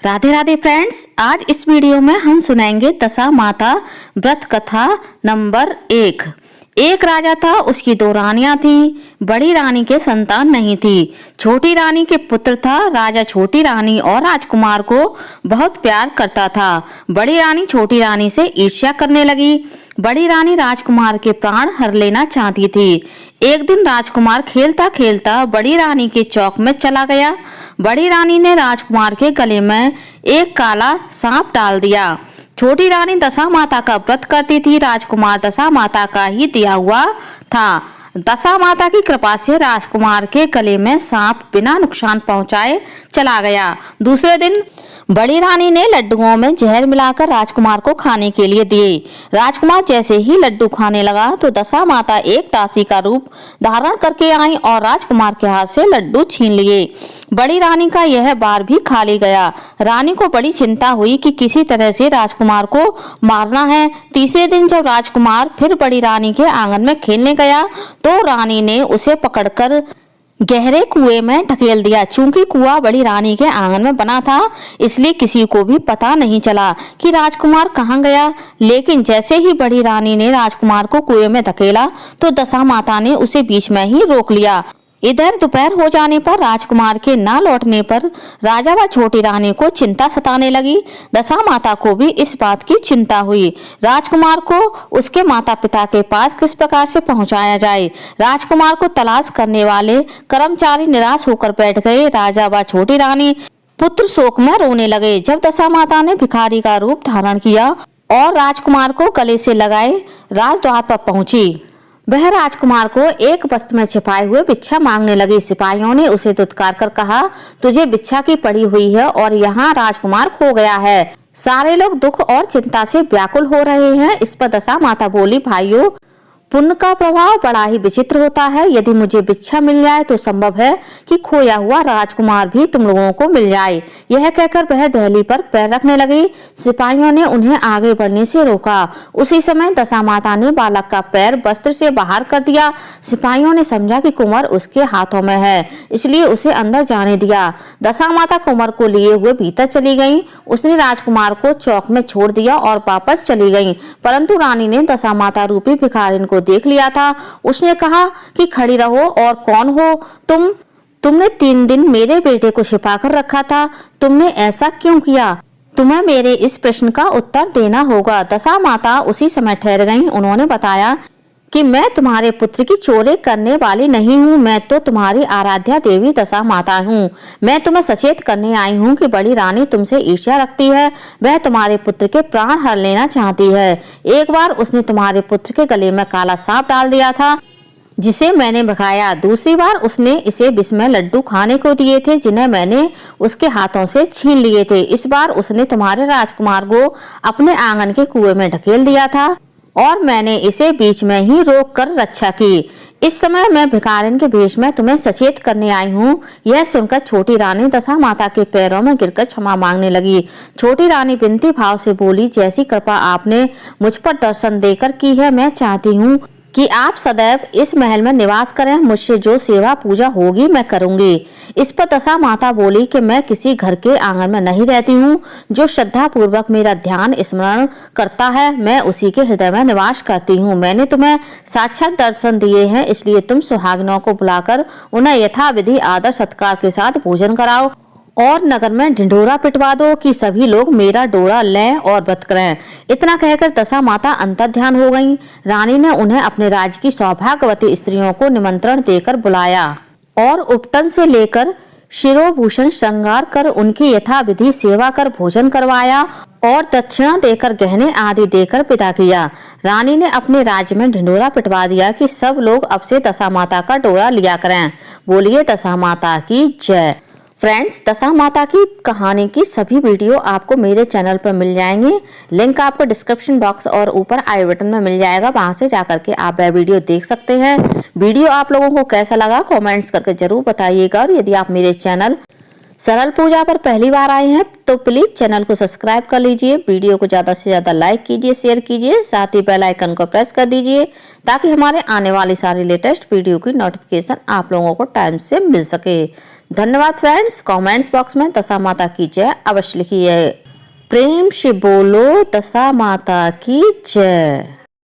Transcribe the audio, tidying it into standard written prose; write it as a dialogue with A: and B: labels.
A: Radhe Radhe friends, आज इस video में हम सुनाएंगे दशा माता व्रत कथा नंबर 1। एक राजा था, उसकी 2 रानियां थी। बड़ी रानी के संतान नहीं थी। छोटी रानी के पुत्र था। राजा छोटी रानी और राजकुमार को बहुत प्यार करता था। बड़ी रानी छोटी रानी से ईर्ष्या करने लगी। बड़ी रानी राजकुमार के प्राण हर लेना चाहती थी। एक दिन राजकुमार खेलता खेलता बड़ी रानी के चौक में चला गया। बड़ी रानी ने राजकुमार के गले में एक काला सांप डाल दिया। छोटी रानी दशा माता का व्रत करती थी। राजकुमार दशा माता का ही दिया हुआ था। दशा माता की कृपा से राजकुमार के गले में सांप बिना नुकसान पहुंचाए चला गया। दूसरे दिन बड़ी रानी ने लड्डुओं में जहर मिलाकर राजकुमार को खाने के लिए दिए। राजकुमार जैसे ही लड्डू खाने लगा तो दशा माता एक दासी का रूप धारण करके आई और राजकुमार के हाथ से लड्डू छीन लिए। बड़ी रानी का यह बार भी खाली गया। रानी को बड़ी चिंता हुई कि किसी तरह से राजकुमार को मारना है। तीसरे दिन जब राजकुमार फिर बड़ी रानी के आंगन में खेलने गया तो रानी ने उसे पकड़कर गहरे कुएं में ढकेल दिया। चूंकि कुआं बड़ी रानी के आंगन में बना था, इसलिए किसी को भी पता नहीं चला कि राजकुमार कहाँ गया। लेकिन जैसे ही बड़ी रानी ने राजकुमार को कुएं में धकेला तो दशा माता ने उसे बीच में ही रोक लिया। इधर दोपहर हो जाने पर राजकुमार के ना लौटने पर राजा व छोटी रानी को चिंता सताने लगी। दशा माता को भी इस बात की चिंता हुई। राजकुमार को उसके माता पिता के पास किस प्रकार से पहुंचाया जाए। राजकुमार को तलाश करने वाले कर्मचारी निराश होकर बैठ गए। राजा व छोटी रानी पुत्र शोक में रोने लगे। जब दशा माता ने भिखारी का रूप धारण किया और राजकुमार को गले से लगाए राजद्वार पर पहुंची, वह राजकुमार को एक वस्त्र में छिपाए हुए भिक्षा मांगने लगी। सिपाहियों ने उसे दुत्कार कर कहा, तुझे भिक्षा की पड़ी हुई है और यहाँ राजकुमार खो गया है। सारे लोग दुख और चिंता से व्याकुल हो रहे हैं। इस पर दशा माता बोली, भाइयों, पुण्य का प्रभाव बड़ा ही विचित्र होता है। यदि मुझे भिक्षा मिल जाए तो संभव है कि खोया हुआ राजकुमार भी तुम लोगों को मिल जाए। यह कहकर वह दहली पर पैर रखने लगी। सिपाहियों ने उन्हें आगे बढ़ने से रोका। उसी समय दशा माता ने बालक का पैर वस्त्र से बाहर कर दिया। सिपाहियों ने समझा कि कुंवर उसके हाथों में है, इसलिए उसे अंदर जाने दिया। दशा माता कुंवर को लिए हुए भीतर चली गई। उसने राजकुमार को चौक में छोड़ दिया और वापस चली गई। परंतु रानी ने दशा माता रूपी भिखारिन को देख लिया था। उसने कहा कि खड़ी रहो, और कौन हो तुमने 3 दिन मेरे बेटे को छिपा कर रखा था। तुमने ऐसा क्यों किया? तुम्हें मेरे इस प्रश्न का उत्तर देना होगा। दशा माता उसी समय ठहर गईं। उन्होंने बताया कि मैं तुम्हारे पुत्र की चोरी करने वाली नहीं हूँ। मैं तो तुम्हारी आराध्या देवी दशा माता हूँ। मैं तुम्हें सचेत करने आई हूँ कि बड़ी रानी तुमसे ईर्ष्या रखती है। वह तुम्हारे पुत्र के प्राण हर लेना चाहती है। एक बार उसने तुम्हारे पुत्र के गले में काला सांप डाल दिया था, जिसे मैंने भगाया। दूसरी बार उसने इसे विष में लड्डू खाने को दिए थे, जिन्हें मैंने उसके हाथों से छीन लिए थे। इस बार उसने तुम्हारे राजकुमार को अपने आंगन के कुएं में ढकेल दिया था और मैंने इसे बीच में ही रोक कर रक्षा की। इस समय मैं भिखारिन के भेष में तुम्हें सचेत करने आई हूँ। यह सुनकर छोटी रानी दशा माता के पैरों में गिरकर क्षमा मांगने लगी। छोटी रानी विनती भाव से बोली, जैसी कृपा आपने मुझ पर दर्शन देकर की है, मैं चाहती हूँ कि आप सदैव इस महल में निवास करें। मुझसे जो सेवा पूजा होगी मैं करूंगी। इस पर दशा माता बोली कि मैं किसी घर के आंगन में नहीं रहती हूँ। जो श्रद्धा पूर्वक मेरा ध्यान स्मरण करता है, मैं उसी के हृदय में निवास करती हूँ। मैंने तुम्हें साक्षात दर्शन दिए हैं, इसलिए तुम सुहागिनों को बुलाकर उन्हें यथाविधि आदर सत्कार के साथ भोजन कराओ और नगर में ढिंढोरा पिटवा दो कि सभी लोग मेरा डोरा लें और व्रत करें। इतना कहकर दशा माता अंतर्ध्यान हो गईं। रानी ने उन्हें अपने राज्य की सौभाग्यवती स्त्रियों को निमंत्रण देकर बुलाया और उपटन से लेकर शिरोभूषण श्रृंगार कर उनकी यथाविधि सेवा कर भोजन करवाया और दक्षिणा देकर गहने आदि देकर विदा किया। रानी ने अपने राज्य में ढिंढोरा पिटवा दिया कि सब लोग अब से दशा माता का डोरा लिया करें। बोलिए दशा माता की जय। फ्रेंड्स, दशा माता की कहानी की सभी वीडियो आपको मेरे चैनल पर मिल जाएंगे। लिंक आपको डिस्क्रिप्शन बॉक्स और ऊपर आई बटन में मिल जाएगा। वहां से जाकर के आप वह वीडियो देख सकते हैं। वीडियो आप लोगों को कैसा लगा कमेंट्स करके जरूर बताइएगा। और यदि आप मेरे चैनल सरल पूजा पर पहली बार आए हैं तो प्लीज चैनल को सब्सक्राइब कर लीजिए। वीडियो को ज्यादा से ज्यादा लाइक कीजिए, शेयर कीजिए, साथ ही बेल आइकन को प्रेस कर दीजिए ताकि हमारे आने वाली सारी लेटेस्ट वीडियो की नोटिफिकेशन आप लोगों को टाइम से मिल सके। धन्यवाद फ्रेंड्स। कमेंट्स बॉक्स में दशा माता की जय अवश्य लिखिए। प्रेम से बोलो दशा माता की जय।